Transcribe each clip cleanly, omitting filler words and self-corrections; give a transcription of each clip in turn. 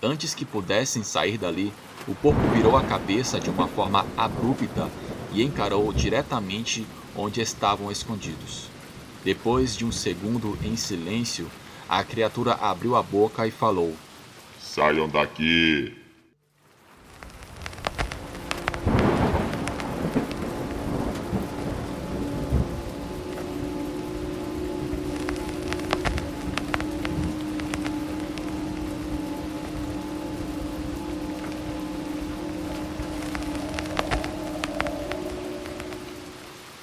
Antes que pudessem sair dali, o porco virou a cabeça de uma forma abrupta e encarou diretamente onde estavam escondidos. Depois de um segundo em silêncio, a criatura abriu a boca e falou: Saiam daqui!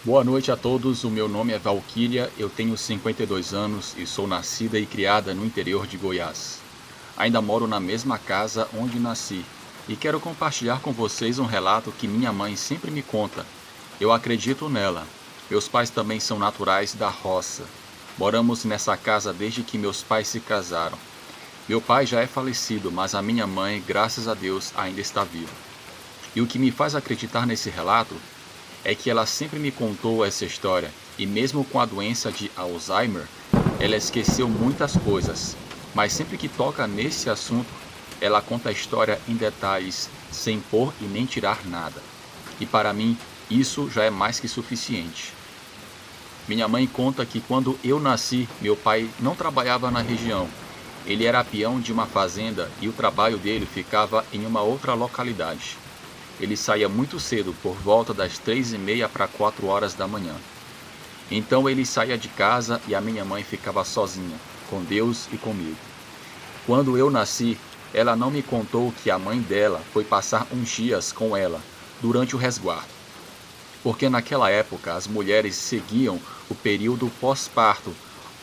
Boa noite a todos, o meu nome é Valquíria, eu tenho 52 anos e sou nascida e criada no interior de Goiás. Ainda moro na mesma casa onde nasci e quero compartilhar com vocês um relato que minha mãe sempre me conta. Eu acredito nela. Meus pais também são naturais da roça. Moramos nessa casa desde que meus pais se casaram. Meu pai já é falecido, mas a minha mãe, graças a Deus, ainda está viva. E o que me faz acreditar nesse relato é que ela sempre me contou essa história, e mesmo com a doença de Alzheimer, ela esqueceu muitas coisas, mas sempre que toca nesse assunto, ela conta a história em detalhes, sem pôr e nem tirar nada. E para mim, isso já é mais que suficiente. Minha mãe conta que quando eu nasci, meu pai não trabalhava na região. Ele era peão de uma fazenda e o trabalho dele ficava em uma outra localidade. Ele saía muito cedo, por volta das 3h30 para 4 horas da manhã. Então ele saía de casa e a minha mãe ficava sozinha, com Deus e comigo. Quando eu nasci, ela não me contou que a mãe dela foi passar uns dias com ela, durante o resguardo. Porque naquela época as mulheres seguiam o período pós-parto,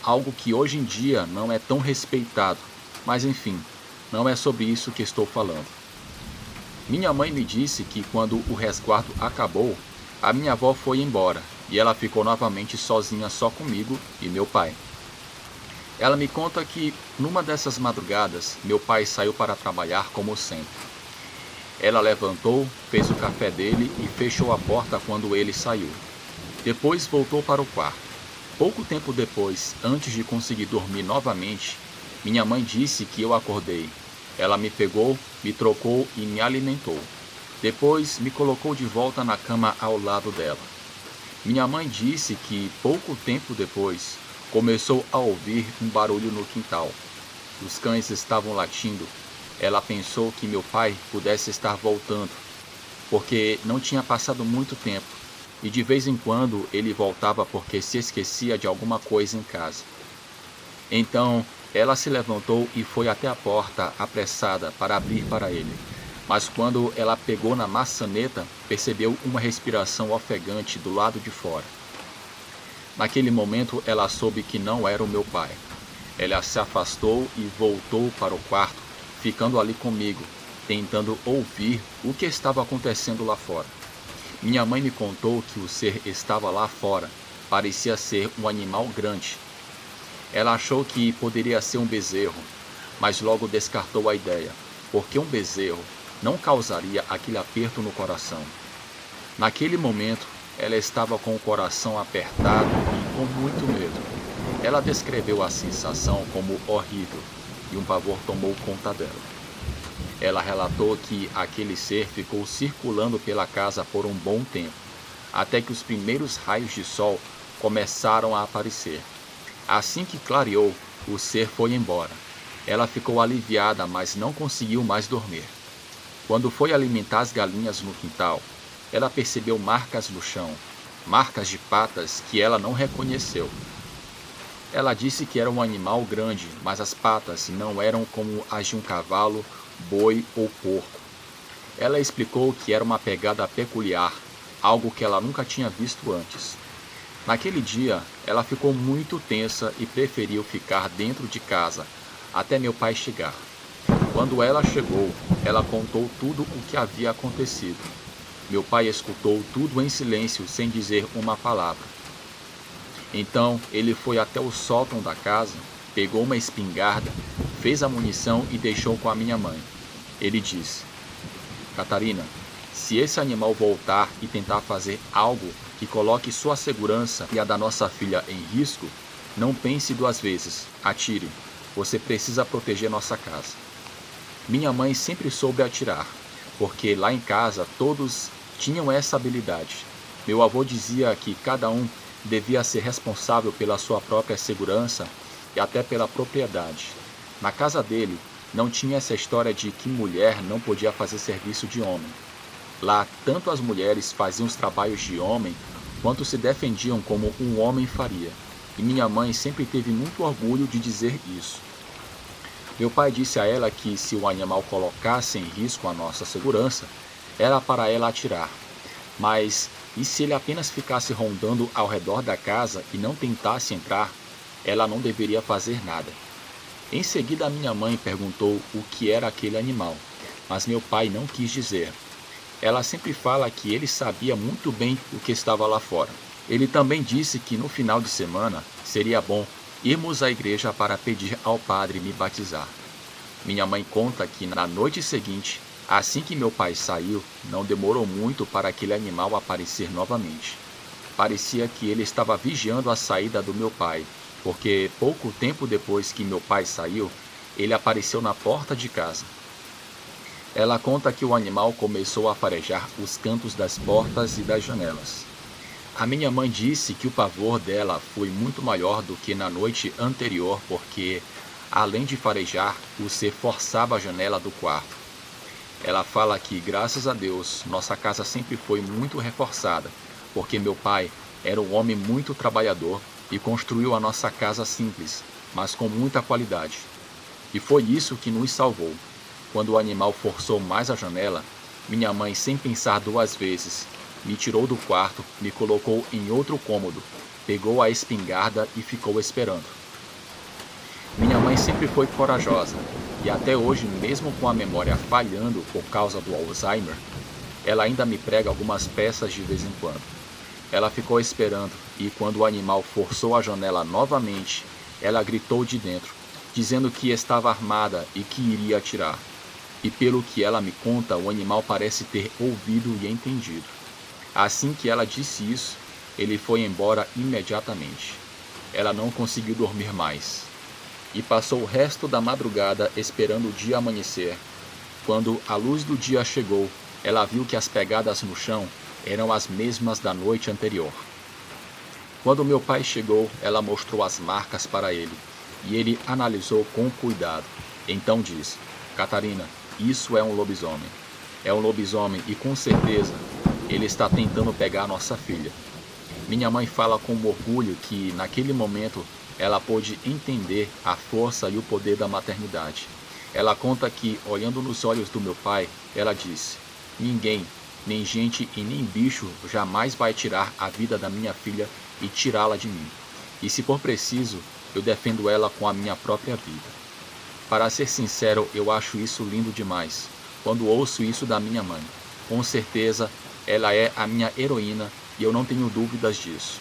algo que hoje em dia não é tão respeitado. Mas enfim, não é sobre isso que estou falando. Minha mãe me disse que quando o resguardo acabou, a minha avó foi embora e ela ficou novamente sozinha só comigo e meu pai. Ela me conta que numa dessas madrugadas, meu pai saiu para trabalhar como sempre. Ela levantou, fez o café dele e fechou a porta quando ele saiu. Depois voltou para o quarto. Pouco tempo depois, antes de conseguir dormir novamente, minha mãe disse que eu acordei. Ela me pegou, me trocou e me alimentou. Depois me colocou de volta na cama ao lado dela. Minha mãe disse que pouco tempo depois começou a ouvir um barulho no quintal. Os cães estavam latindo. Ela pensou que meu pai pudesse estar voltando, porque não tinha passado muito tempo e de vez em quando ele voltava porque se esquecia de alguma coisa em casa. Então, ela se levantou e foi até a porta apressada para abrir para ele. Mas quando ela pegou na maçaneta, percebeu uma respiração ofegante do lado de fora. Naquele momento, ela soube que não era o meu pai. Ela se afastou e voltou para o quarto, ficando ali comigo, tentando ouvir o que estava acontecendo lá fora. Minha mãe me contou que o ser estava lá fora. Parecia ser um animal grande. Ela achou que poderia ser um bezerro, mas logo descartou a ideia, porque um bezerro não causaria aquele aperto no coração. Naquele momento, ela estava com o coração apertado e com muito medo. Ela descreveu a sensação como horrível e um pavor tomou conta dela. Ela relatou que aquele ser ficou circulando pela casa por um bom tempo, até que os primeiros raios de sol começaram a aparecer. Assim que clareou, o ser foi embora. Ela ficou aliviada, mas não conseguiu mais dormir. Quando foi alimentar as galinhas no quintal, ela percebeu marcas no chão, marcas de patas que ela não reconheceu. Ela disse que era um animal grande, mas as patas não eram como as de um cavalo, boi ou porco. Ela explicou que era uma pegada peculiar, algo que ela nunca tinha visto antes. Naquele dia, ela ficou muito tensa e preferiu ficar dentro de casa, até meu pai chegar. Quando ela chegou, ela contou tudo o que havia acontecido. Meu pai escutou tudo em silêncio, sem dizer uma palavra. Então, ele foi até o sótão da casa, pegou uma espingarda, fez a munição e deixou com a minha mãe. Ele disse: Catarina, se esse animal voltar e tentar fazer algo que coloque sua segurança e a da nossa filha em risco, não pense duas vezes, atire. Você precisa proteger nossa casa. Minha mãe sempre soube atirar, porque lá em casa todos tinham essa habilidade. Meu avô dizia que cada um devia ser responsável pela sua própria segurança e até pela propriedade. Na casa dele, não tinha essa história de que mulher não podia fazer serviço de homem. Lá, tanto as mulheres faziam os trabalhos de homem, quanto se defendiam como um homem faria. E minha mãe sempre teve muito orgulho de dizer isso. Meu pai disse a ela que se o animal colocasse em risco a nossa segurança, era para ela atirar. Mas, e se ele apenas ficasse rondando ao redor da casa e não tentasse entrar, ela não deveria fazer nada. Em seguida, minha mãe perguntou o que era aquele animal, mas meu pai não quis dizer. Ela sempre fala que ele sabia muito bem o que estava lá fora. Ele também disse que no final de semana seria bom irmos à igreja para pedir ao padre me batizar. Minha mãe conta que na noite seguinte, assim que meu pai saiu, não demorou muito para aquele animal aparecer novamente. Parecia que ele estava vigiando a saída do meu pai, porque pouco tempo depois que meu pai saiu, ele apareceu na porta de casa. Ela conta que o animal começou a farejar os cantos das portas e das janelas. A minha mãe disse que o pavor dela foi muito maior do que na noite anterior, porque, além de farejar, o ser forçava a janela do quarto. Ela fala que, graças a Deus, nossa casa sempre foi muito reforçada, porque meu pai era um homem muito trabalhador e construiu a nossa casa simples, mas com muita qualidade. E foi isso que nos salvou. Quando o animal forçou mais a janela, minha mãe, sem pensar duas vezes, me tirou do quarto, me colocou em outro cômodo, pegou a espingarda e ficou esperando. Minha mãe sempre foi corajosa, e até hoje, mesmo com a memória falhando por causa do Alzheimer, ela ainda me prega algumas peças de vez em quando. Ela ficou esperando, e quando o animal forçou a janela novamente, ela gritou de dentro, dizendo que estava armada e que iria atirar. E pelo que ela me conta, o animal parece ter ouvido e entendido. Assim que ela disse isso, ele foi embora imediatamente. Ela não conseguiu dormir mais. E passou o resto da madrugada esperando o dia amanhecer. Quando a luz do dia chegou, ela viu que as pegadas no chão eram as mesmas da noite anterior. Quando meu pai chegou, ela mostrou as marcas para ele, e ele analisou com cuidado. Então disse: Catarina, isso é um lobisomem. É um lobisomem e com certeza ele está tentando pegar nossa filha. Minha mãe fala com orgulho que naquele momento ela pôde entender a força e o poder da maternidade. Ela conta que, olhando nos olhos do meu pai, ela disse: ninguém, nem gente e nem bicho jamais vai tirar a vida da minha filha e tirá-la de mim. E se for preciso, eu defendo ela com a minha própria vida. Para ser sincero, eu acho isso lindo demais, quando ouço isso da minha mãe. Com certeza, ela é a minha heroína e eu não tenho dúvidas disso.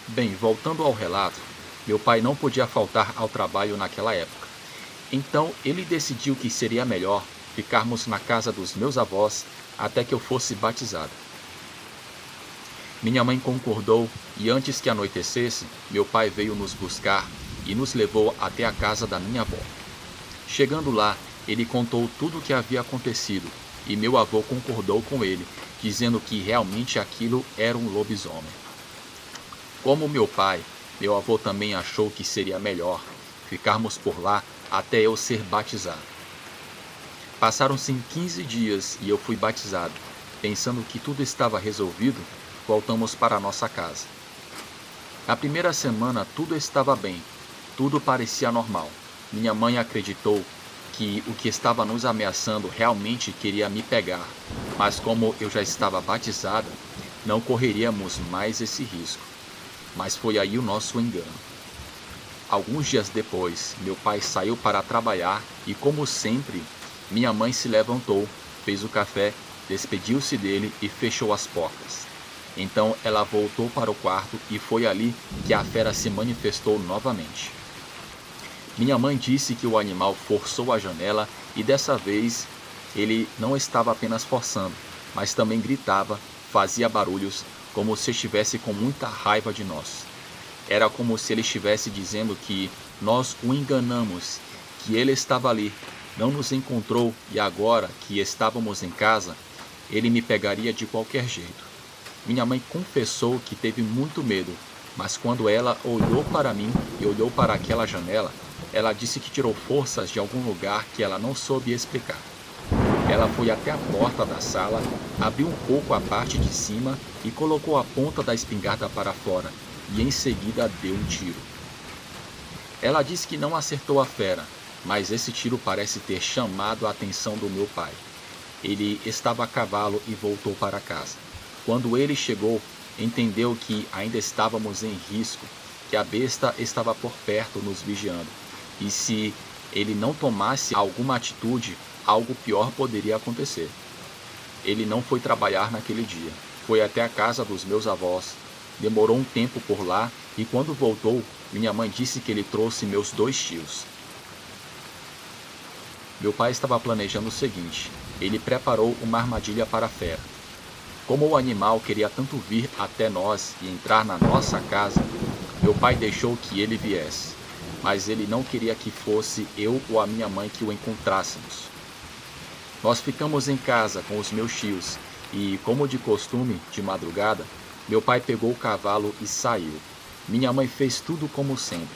Bem, voltando ao relato, meu pai não podia faltar ao trabalho naquela época. Então, ele decidiu que seria melhor ficarmos na casa dos meus avós até que eu fosse batizado. Minha mãe concordou e antes que anoitecesse, meu pai veio nos buscar e nos levou até a casa da minha avó. Chegando lá, ele contou tudo o que havia acontecido e meu avô concordou com ele, dizendo que realmente aquilo era um lobisomem. Como meu pai, meu avô também achou que seria melhor ficarmos por lá até eu ser batizado. Passaram-se 15 dias e eu fui batizado. Pensando que tudo estava resolvido, voltamos para nossa casa. Na primeira semana tudo estava bem, tudo parecia normal. Minha mãe acreditou que o que estava nos ameaçando realmente queria me pegar, mas como eu já estava batizada, não correríamos mais esse risco. Mas foi aí o nosso engano. Alguns dias depois, meu pai saiu para trabalhar e, como sempre, minha mãe se levantou, fez o café, despediu-se dele e fechou as portas. Então ela voltou para o quarto e foi ali que a fera se manifestou novamente. Minha mãe disse que o animal forçou a janela e dessa vez ele não estava apenas forçando, mas também gritava, fazia barulhos, como se estivesse com muita raiva de nós. Era como se ele estivesse dizendo que nós o enganamos, que ele estava ali, não nos encontrou e agora que estávamos em casa, ele me pegaria de qualquer jeito. Minha mãe confessou que teve muito medo, mas quando ela olhou para mim e olhou para aquela janela, ela disse que tirou forças de algum lugar que ela não soube explicar. Ela foi até a porta da sala, abriu um pouco a parte de cima e colocou a ponta da espingarda para fora, e em seguida deu um tiro. Ela disse que não acertou a fera, mas esse tiro parece ter chamado a atenção do meu pai. Ele estava a cavalo e voltou para casa. Quando ele chegou, entendeu que ainda estávamos em risco, que a besta estava por perto nos vigiando, e se ele não tomasse alguma atitude, algo pior poderia acontecer. Ele não foi trabalhar naquele dia. Foi até a casa dos meus avós. Demorou um tempo por lá e quando voltou, minha mãe disse que ele trouxe meus 2 tios. Meu pai estava planejando o seguinte: ele preparou uma armadilha para a fera. Como o animal queria tanto vir até nós e entrar na nossa casa, meu pai deixou que ele viesse, mas ele não queria que fosse eu ou a minha mãe que o encontrássemos. Nós ficamos em casa com os meus tios e, como de costume, de madrugada, meu pai pegou o cavalo e saiu. Minha mãe fez tudo como sempre.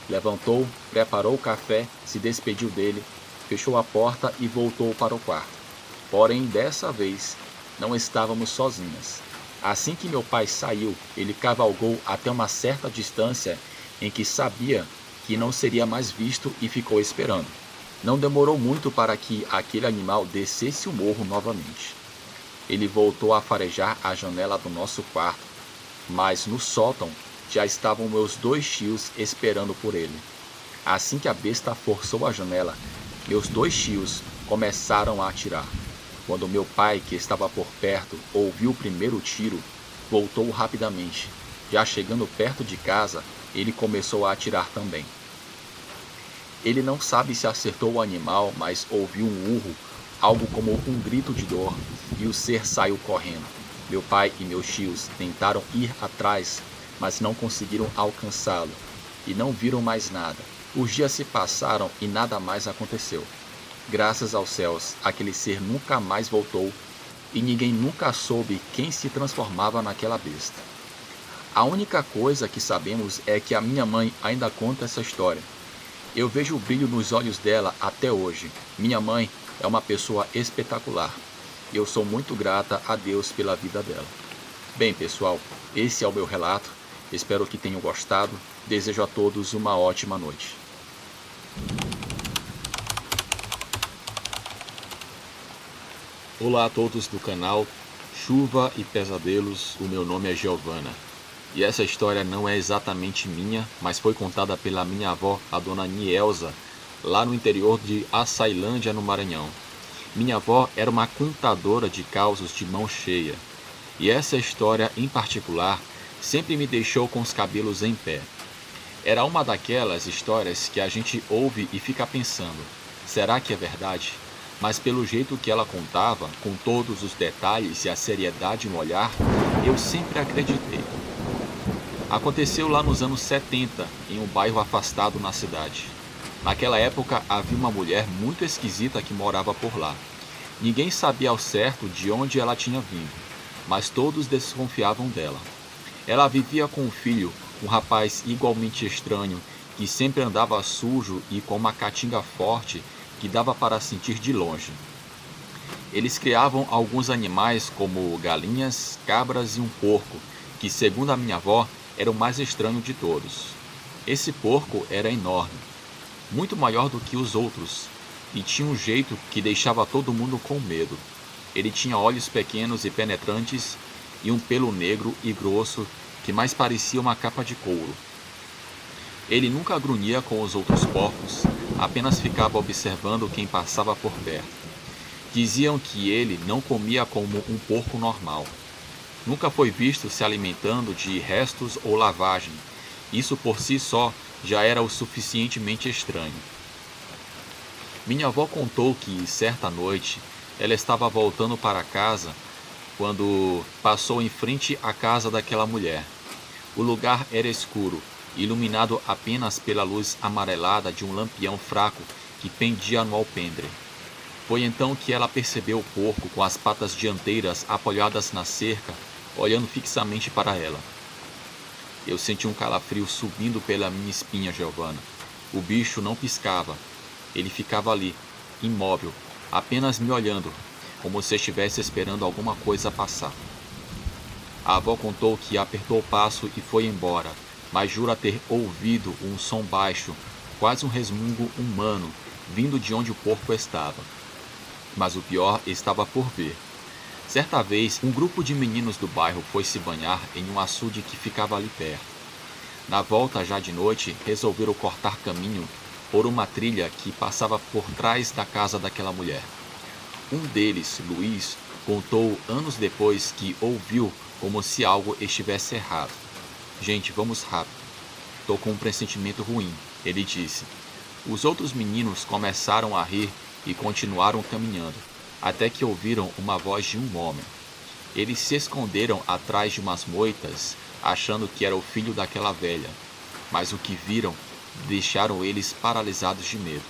Levantou, preparou o café, se despediu dele, fechou a porta e voltou para o quarto. Porém, dessa vez, não estávamos sozinhas. Assim que meu pai saiu, ele cavalgou até uma certa distância em que sabia que não seria mais visto e ficou esperando. Não demorou muito para que aquele animal descesse o morro novamente. Ele voltou a farejar a janela do nosso quarto, mas no sótão já estavam meus 2 tios esperando por ele. Assim que a besta forçou a janela, meus 2 tios começaram a atirar. Quando meu pai, que estava por perto, ouviu o primeiro tiro, voltou rapidamente. Já chegando perto de casa, ele começou a atirar também. Ele não sabe se acertou o animal, mas ouviu um urro, algo como um grito de dor, e o ser saiu correndo. Meu pai e meus tios tentaram ir atrás, mas não conseguiram alcançá-lo, e não viram mais nada. Os dias se passaram e nada mais aconteceu. Graças aos céus, aquele ser nunca mais voltou, e ninguém nunca soube quem se transformava naquela besta. A única coisa que sabemos é que a minha mãe ainda conta essa história. Eu vejo o brilho nos olhos dela até hoje. Minha mãe é uma pessoa espetacular. Eu sou muito grata a Deus pela vida dela. Bem, pessoal, esse é o meu relato. Espero que tenham gostado. Desejo a todos uma ótima noite. Olá a todos do canal Chuva e Pesadelos. O meu nome é Giovana. E essa história não é exatamente minha, mas foi contada pela minha avó, a dona Nielza, lá no interior de Açailândia, no Maranhão. Minha avó era uma contadora de causos de mão cheia. E essa história, em particular, sempre me deixou com os cabelos em pé. Era uma daquelas histórias que a gente ouve e fica pensando, será que é verdade? Mas pelo jeito que ela contava, com todos os detalhes e a seriedade no olhar, eu sempre acreditei. Aconteceu lá nos anos 70, em um bairro afastado na cidade. Naquela época havia uma mulher muito esquisita que morava por lá. Ninguém sabia ao certo de onde ela tinha vindo, mas todos desconfiavam dela. Ela vivia com um filho, um rapaz igualmente estranho, que sempre andava sujo e com uma caatinga forte que dava para sentir de longe. Eles criavam alguns animais como galinhas, cabras e um porco, que segundo a minha avó, era o mais estranho de todos. Esse porco era enorme, muito maior do que os outros, e tinha um jeito que deixava todo mundo com medo. Ele tinha olhos pequenos e penetrantes e um pelo negro e grosso que mais parecia uma capa de couro. Ele nunca grunhia com os outros porcos, apenas ficava observando quem passava por perto. Diziam que ele não comia como um porco normal. Nunca foi visto se alimentando de restos ou lavagem. Isso por si só já era o suficientemente estranho. Minha avó contou que, certa noite, ela estava voltando para casa quando passou em frente à casa daquela mulher. O lugar era escuro, iluminado apenas pela luz amarelada de um lampião fraco que pendia no alpendre. Foi então que ela percebeu o porco com as patas dianteiras apoiadas na cerca, olhando fixamente para ela. Eu senti um calafrio subindo pela minha espinha, Giovanna. O bicho não piscava. Ele ficava ali, imóvel, apenas me olhando, como se estivesse esperando alguma coisa passar. A avó contou que apertou o passo e foi embora, mas jura ter ouvido um som baixo, quase um resmungo humano, vindo de onde o porco estava. Mas o pior estava por vir. Certa vez, um grupo de meninos do bairro foi se banhar em um açude que ficava ali perto. Na volta, já de noite, resolveram cortar caminho por uma trilha que passava por trás da casa daquela mulher. Um deles, Luiz, contou anos depois que ouviu como se algo estivesse errado. Gente, vamos rápido. Tô com um pressentimento ruim, ele disse. Os outros meninos começaram a rir e continuaram caminhando, até que ouviram uma voz de um homem. Eles se esconderam atrás de umas moitas, achando que era o filho daquela velha, mas o que viram deixaram eles paralisados de medo.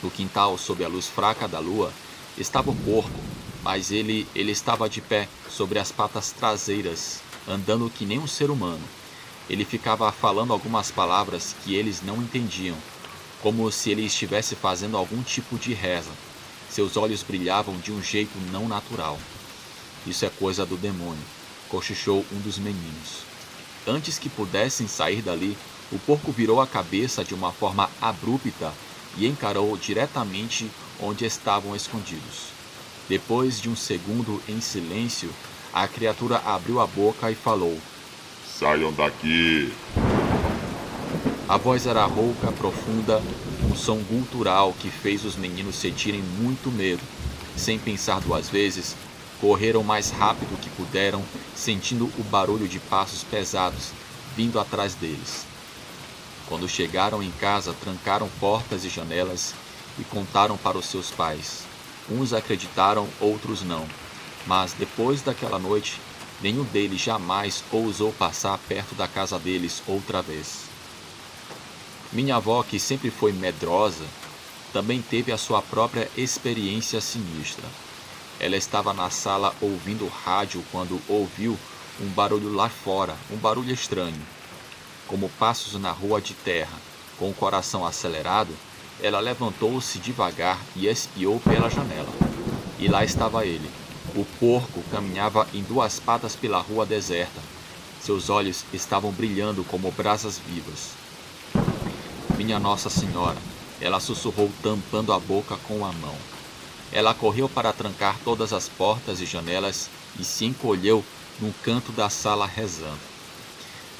No quintal, sob a luz fraca da lua, estava o porco, mas ele estava de pé sobre as patas traseiras, andando que nem um ser humano. Ele ficava falando algumas palavras que eles não entendiam, como se ele estivesse fazendo algum tipo de reza. Seus olhos brilhavam de um jeito não natural. Isso é coisa do demônio, cochichou um dos meninos. Antes que pudessem sair dali, o porco virou a cabeça de uma forma abrupta e encarou diretamente onde estavam escondidos. Depois de um segundo em silêncio, a criatura abriu a boca e falou: Saiam daqui! A voz era rouca, profunda, um som gutural que fez os meninos sentirem muito medo. Sem pensar duas vezes, correram mais rápido que puderam, sentindo o barulho de passos pesados vindo atrás deles. Quando chegaram em casa, trancaram portas e janelas e contaram para os seus pais. Uns acreditaram, outros não. Mas depois daquela noite, nenhum deles jamais ousou passar perto da casa deles outra vez. Minha avó, que sempre foi medrosa, também teve a sua própria experiência sinistra. Ela estava na sala ouvindo rádio quando ouviu um barulho lá fora, um barulho estranho. Como passos na rua de terra. Com o coração acelerado, ela levantou-se devagar e espiou pela janela. E lá estava ele. O porco caminhava em duas patas pela rua deserta. Seus olhos estavam brilhando como brasas vivas. Minha Nossa Senhora, ela sussurrou tampando a boca com a mão. Ela correu para trancar todas as portas e janelas e se encolheu num canto da sala rezando.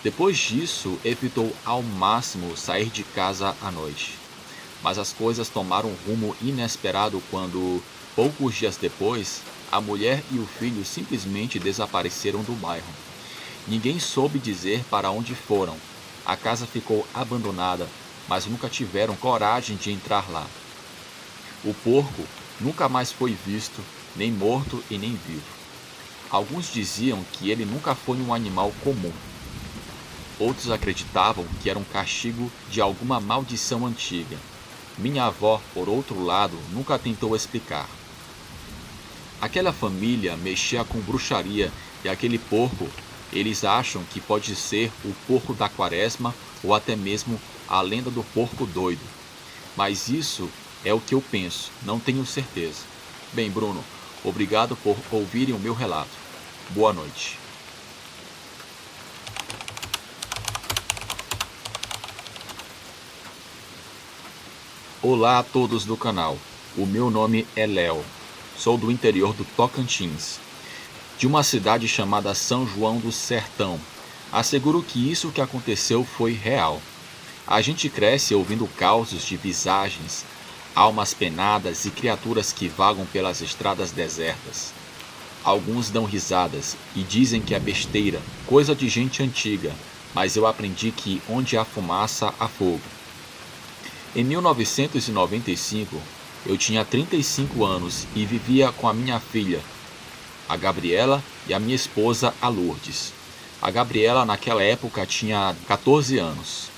Depois disso, evitou ao máximo sair de casa à noite. Mas as coisas tomaram um rumo inesperado quando, poucos dias depois, a mulher e o filho simplesmente desapareceram do bairro. Ninguém soube dizer para onde foram. A casa ficou abandonada, mas nunca tiveram coragem de entrar lá. O porco nunca mais foi visto, nem morto e nem vivo. Alguns diziam que ele nunca foi um animal comum. Outros acreditavam que era um castigo de alguma maldição antiga. Minha avó, por outro lado, nunca tentou explicar. Aquela família mexia com bruxaria e aquele porco, eles acham que pode ser o porco da quaresma ou até mesmo a lenda do porco doido. Mas isso é o que eu penso, não tenho certeza. Bem, Bruno, obrigado por ouvirem o meu relato. Boa noite. Olá a todos do canal. O meu nome é Léo. Sou do interior do Tocantins, de uma cidade chamada São João do Sertão. Asseguro que isso que aconteceu foi real. A gente cresce ouvindo causos de visagens, almas penadas e criaturas que vagam pelas estradas desertas. Alguns dão risadas e dizem que é besteira, coisa de gente antiga, mas eu aprendi que onde há fumaça, há fogo. Em 1995, eu tinha 35 anos e vivia com a minha filha, a Gabriela, e a minha esposa, a Lourdes. A Gabriela, naquela época, tinha 14 anos.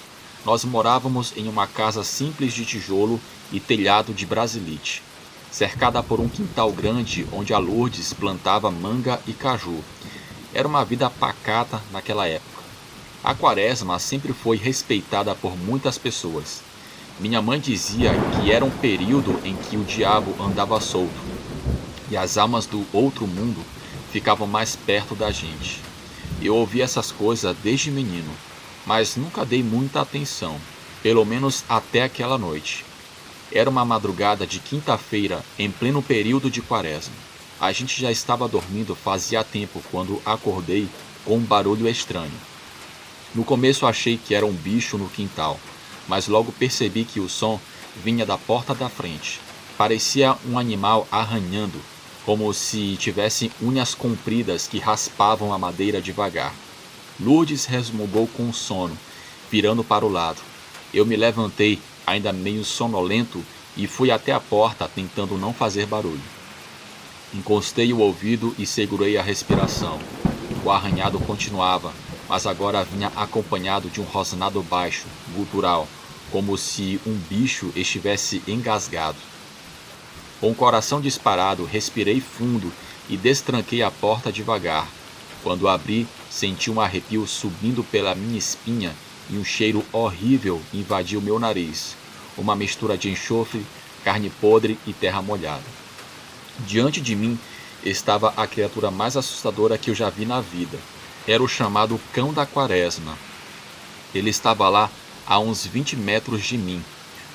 Nós morávamos em uma casa simples de tijolo e telhado de brasilite, cercada por um quintal grande onde a Lourdes plantava manga e caju. Era uma vida pacata naquela época. A quaresma sempre foi respeitada por muitas pessoas. Minha mãe dizia que era um período em que o diabo andava solto e as almas do outro mundo ficavam mais perto da gente. Eu ouvi essas coisas desde menino, mas nunca dei muita atenção, pelo menos até aquela noite. Era uma madrugada de quinta-feira, em pleno período de quaresma. A gente já estava dormindo fazia tempo quando acordei com um barulho estranho. No começo achei que era um bicho no quintal, mas logo percebi que o som vinha da porta da frente. Parecia um animal arranhando, como se tivesse unhas compridas que raspavam a madeira devagar. Lourdes resmungou com sono, virando para o lado. Eu me levantei, ainda meio sonolento, e fui até a porta tentando não fazer barulho. Encostei o ouvido e segurei a respiração. O arranhado continuava, mas agora vinha acompanhado de um rosnado baixo, gutural, como se um bicho estivesse engasgado. Com o coração disparado, respirei fundo e destranquei a porta devagar. Quando abri, senti um arrepio subindo pela minha espinha e um cheiro horrível invadiu meu nariz. Uma mistura de enxofre, carne podre e terra molhada. Diante de mim estava a criatura mais assustadora que eu já vi na vida. Era o chamado cão da quaresma. Ele estava lá a uns 20 metros de mim.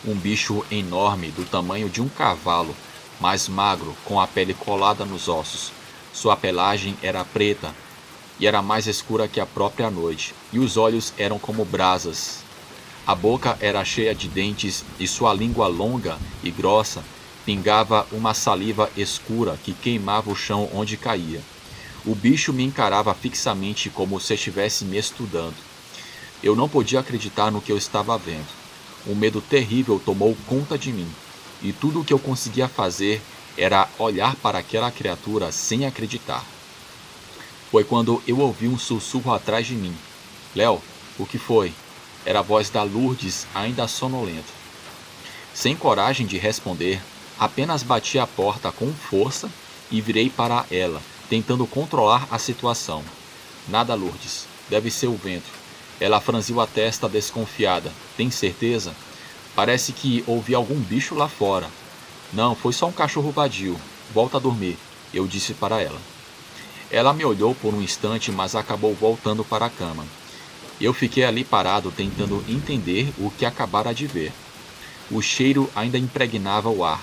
Um bicho enorme do tamanho de um cavalo, mais magro, com a pele colada nos ossos. Sua pelagem era preta e era mais escura que a própria noite, e os olhos eram como brasas. A boca era cheia de dentes e sua língua longa e grossa pingava uma saliva escura que queimava o chão onde caía. O bicho me encarava fixamente como se estivesse me estudando. Eu não podia acreditar no que eu estava vendo. Um medo terrível tomou conta de mim, e tudo o que eu conseguia fazer era olhar para aquela criatura sem acreditar. Foi quando eu ouvi um sussurro atrás de mim. Léo, o que foi? Era a voz da Lourdes, ainda sonolenta. Sem coragem de responder, apenas bati a porta com força e virei para ela, tentando controlar a situação. Nada, Lourdes. Deve ser o vento. Ela franziu a testa desconfiada. Tem certeza? Parece que ouvi algum bicho lá fora. Não, foi só um cachorro vadio. Volta a dormir, eu disse para ela. Ela me olhou por um instante, mas acabou voltando para a cama. Eu fiquei ali parado tentando entender o que acabara de ver. O cheiro ainda impregnava o ar.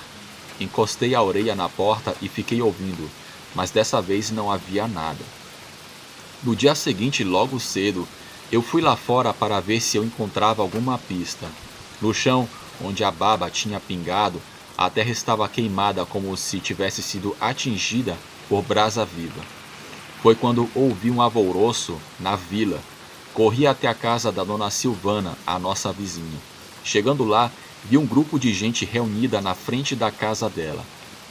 Encostei a orelha na porta e fiquei ouvindo, mas dessa vez não havia nada. No dia seguinte, logo cedo, eu fui lá fora para ver se eu encontrava alguma pista. No chão, onde a baba tinha pingado, a terra estava queimada como se tivesse sido atingida por brasa viva. Foi quando ouvi um alvoroço na vila. Corri até a casa da dona Silvana, a nossa vizinha. Chegando lá, vi um grupo de gente reunida na frente da casa dela.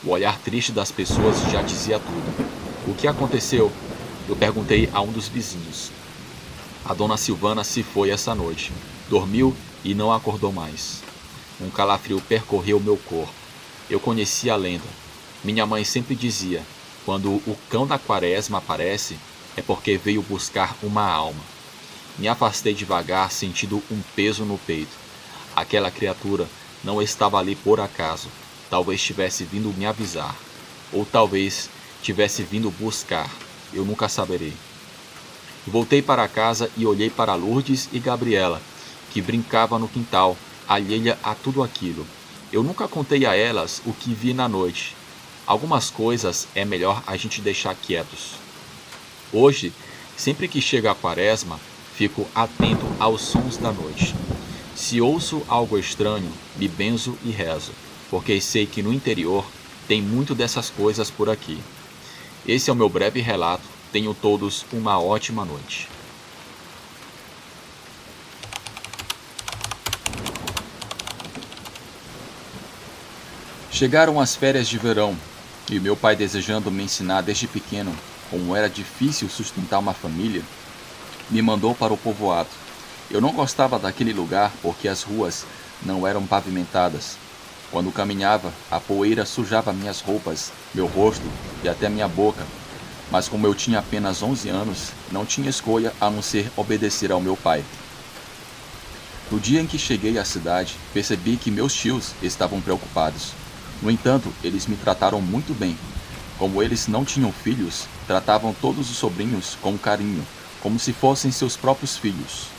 O olhar triste das pessoas já dizia tudo. O que aconteceu? Eu perguntei a um dos vizinhos. A dona Silvana se foi essa noite. Dormiu e não acordou mais. Um calafrio percorreu meu corpo. Eu conhecia a lenda. Minha mãe sempre dizia, quando o cão da quaresma aparece, é porque veio buscar uma alma. Me afastei devagar, sentindo um peso no peito. Aquela criatura não estava ali por acaso. Talvez tivesse vindo me avisar. Ou talvez tivesse vindo buscar. Eu nunca saberei. Voltei para casa e olhei para Lourdes e Gabriela, que brincavam no quintal, alheia a tudo aquilo. Eu nunca contei a elas o que vi na noite. Algumas coisas é melhor a gente deixar quietos. Hoje, sempre que chega a quaresma, fico atento aos sons da noite. Se ouço algo estranho, me benzo e rezo, porque sei que no interior tem muito dessas coisas por aqui. Esse é o meu breve relato. Tenham todos uma ótima noite. Chegaram as férias de verão, e meu pai, desejando me ensinar desde pequeno como era difícil sustentar uma família, me mandou para o povoado. Eu não gostava daquele lugar porque as ruas não eram pavimentadas. Quando caminhava, a poeira sujava minhas roupas, meu rosto e até minha boca. Mas como eu tinha apenas 11 anos, não tinha escolha a não ser obedecer ao meu pai. No dia em que cheguei à cidade, percebi que meus tios estavam preocupados. No entanto, eles me trataram muito bem. Como eles não tinham filhos, tratavam todos os sobrinhos com carinho, como se fossem seus próprios filhos.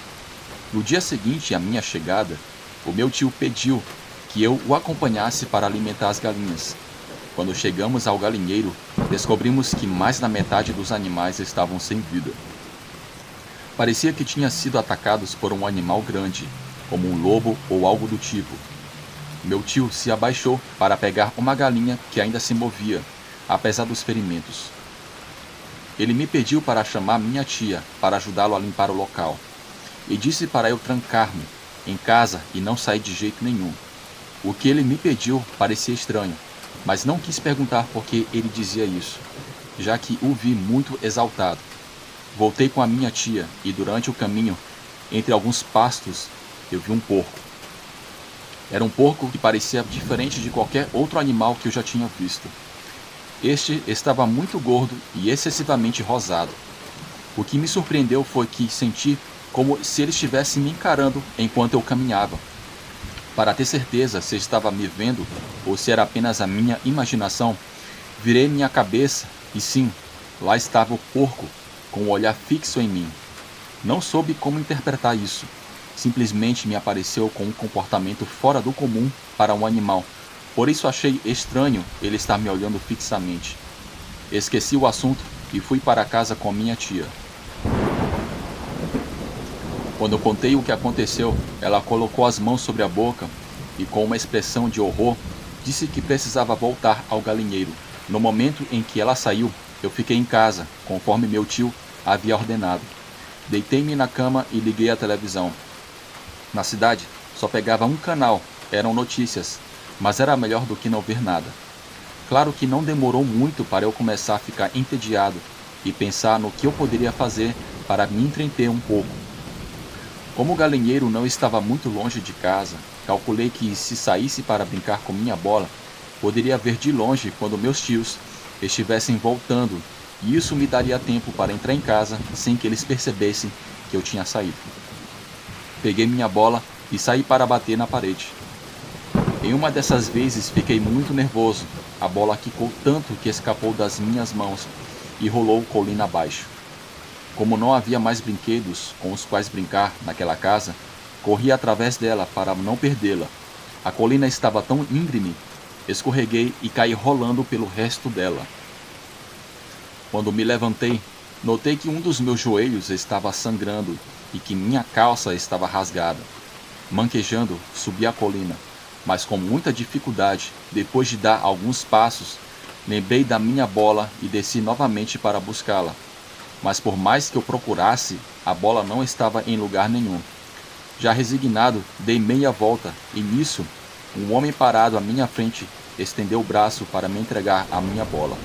No dia seguinte à minha chegada, o meu tio pediu que eu o acompanhasse para alimentar as galinhas. Quando chegamos ao galinheiro, descobrimos que mais da metade dos animais estavam sem vida. Parecia que tinham sido atacados por um animal grande, como um lobo ou algo do tipo. Meu tio se abaixou para pegar uma galinha que ainda se movia, apesar dos ferimentos. Ele me pediu para chamar minha tia para ajudá-lo a limpar o local, e disse para eu trancar-me em casa e não sair de jeito nenhum. O que ele me pediu parecia estranho, mas não quis perguntar por que ele dizia isso, já que o vi muito exaltado. Voltei com a minha tia e durante o caminho, entre alguns pastos, eu vi um porco. Era um porco que parecia diferente de qualquer outro animal que eu já tinha visto. Este estava muito gordo e excessivamente rosado. O que me surpreendeu foi que senti como se ele estivesse me encarando enquanto eu caminhava. Para ter certeza se estava me vendo ou se era apenas a minha imaginação, virei minha cabeça e sim, lá estava o porco, com o olhar fixo em mim. Não soube como interpretar isso. Simplesmente me apareceu com um comportamento fora do comum para um animal. Por isso achei estranho ele estar me olhando fixamente. Esqueci o assunto e fui para casa com minha tia. Quando eu contei o que aconteceu, ela colocou as mãos sobre a boca e, com uma expressão de horror, disse que precisava voltar ao galinheiro. No momento em que ela saiu, eu fiquei em casa, conforme meu tio havia ordenado. Deitei-me na cama e liguei a televisão. Na cidade, só pegava um canal, eram notícias, mas era melhor do que não ver nada. Claro que não demorou muito para eu começar a ficar entediado e pensar no que eu poderia fazer para me entreter um pouco. Como o galinheiro não estava muito longe de casa, calculei que se saísse para brincar com minha bola, poderia ver de longe quando meus tios estivessem voltando, e isso me daria tempo para entrar em casa sem que eles percebessem que eu tinha saído. Peguei minha bola e saí para bater na parede. Em uma dessas vezes fiquei muito nervoso, a bola quicou tanto que escapou das minhas mãos e rolou colina abaixo. Como não havia mais brinquedos com os quais brincar naquela casa, corri através dela para não perdê-la. A colina estava tão íngreme, escorreguei e caí rolando pelo resto dela. Quando me levantei, notei que um dos meus joelhos estava sangrando e que minha calça estava rasgada. Manquejando, subi a colina, mas com muita dificuldade. Depois de dar alguns passos, lembrei da minha bola e desci novamente para buscá-la. Mas por mais que eu procurasse, a bola não estava em lugar nenhum. Já resignado, dei meia volta e nisso, um homem parado à minha frente estendeu o braço para me entregar a minha bola.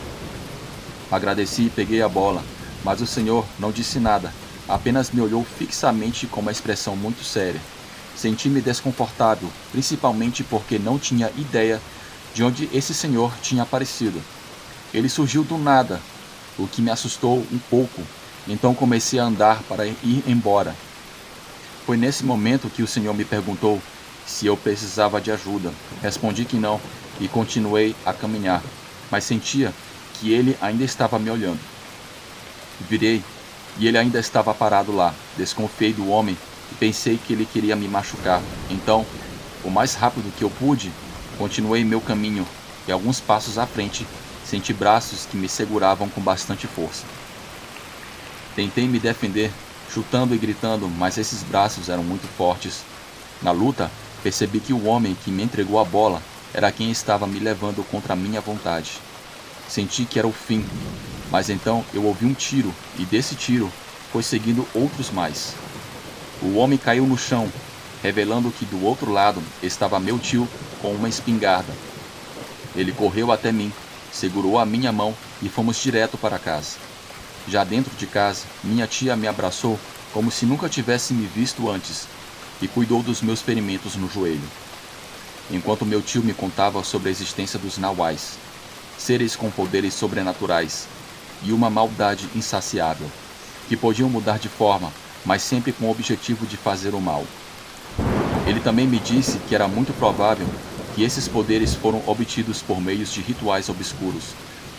Agradeci e peguei a bola, mas o senhor não disse nada, apenas me olhou fixamente com uma expressão muito séria. Senti-me desconfortável, principalmente porque não tinha ideia de onde esse senhor tinha aparecido. Ele surgiu do nada, o que me assustou um pouco, então comecei a andar para ir embora. Foi nesse momento que o senhor me perguntou se eu precisava de ajuda. Respondi que não e continuei a caminhar, mas sentia que ele ainda estava me olhando. Virei e ele ainda estava parado lá. Desconfiei do homem e pensei que ele queria me machucar. Então, o mais rápido que eu pude, continuei meu caminho e alguns passos à frente, senti braços que me seguravam com bastante força. Tentei me defender, chutando e gritando, mas esses braços eram muito fortes. Na luta, percebi que o homem que me entregou a bola era quem estava me levando contra a minha vontade. Senti que era o fim, mas então eu ouvi um tiro e desse tiro foi seguindo outros mais. O homem caiu no chão, revelando que do outro lado estava meu tio com uma espingarda. Ele correu até mim, segurou a minha mão e fomos direto para casa. Já dentro de casa, minha tia me abraçou como se nunca tivesse me visto antes e cuidou dos meus ferimentos no joelho. enquanto meu tio me contava sobre a existência dos Nawais, seres com poderes sobrenaturais e uma maldade insaciável, que podiam mudar de forma, mas sempre com o objetivo de fazer o mal. Ele também me disse que era muito provável que esses poderes foram obtidos por meios de rituais obscuros,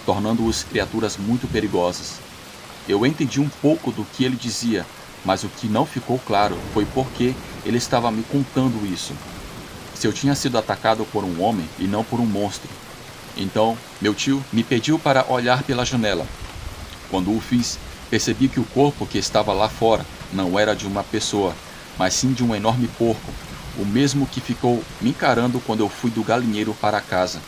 tornando-os criaturas muito perigosas. Eu entendi um pouco do que ele dizia, mas o que não ficou claro foi por que ele estava me contando isso. Se eu tinha sido atacado por um homem e não por um monstro. Então, meu tio me pediu para olhar pela janela. Quando o fiz, percebi que o corpo que estava lá fora não era de uma pessoa, mas sim de um enorme porco, o mesmo que ficou me encarando quando eu fui do galinheiro para casa.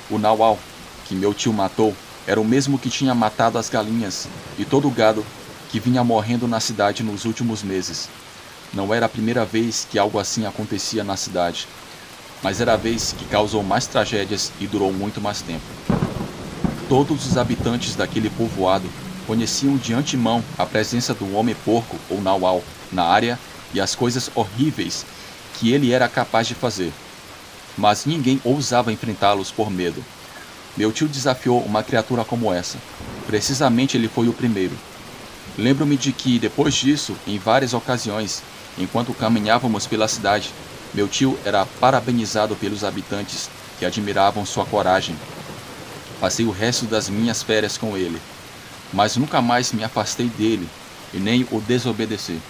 O Nawal, que meu tio matou, era o mesmo que tinha matado as galinhas e todo o gado que vinha morrendo na cidade nos últimos meses. Não era a primeira vez que algo assim acontecia na cidade, mas era a vez que causou mais tragédias e durou muito mais tempo. Todos os habitantes daquele povoado conheciam de antemão a presença do homem-porco ou Nawal na área e as coisas horríveis que ele era capaz de fazer. Mas ninguém ousava enfrentá-los por medo. Meu tio desafiou uma criatura como essa. Precisamente ele foi o primeiro. Lembro-me de que, depois disso, em várias ocasiões, enquanto caminhávamos pela cidade, meu tio era parabenizado pelos habitantes que admiravam sua coragem. Passei o resto das minhas férias com ele, mas nunca mais me afastei dele e nem o desobedeci.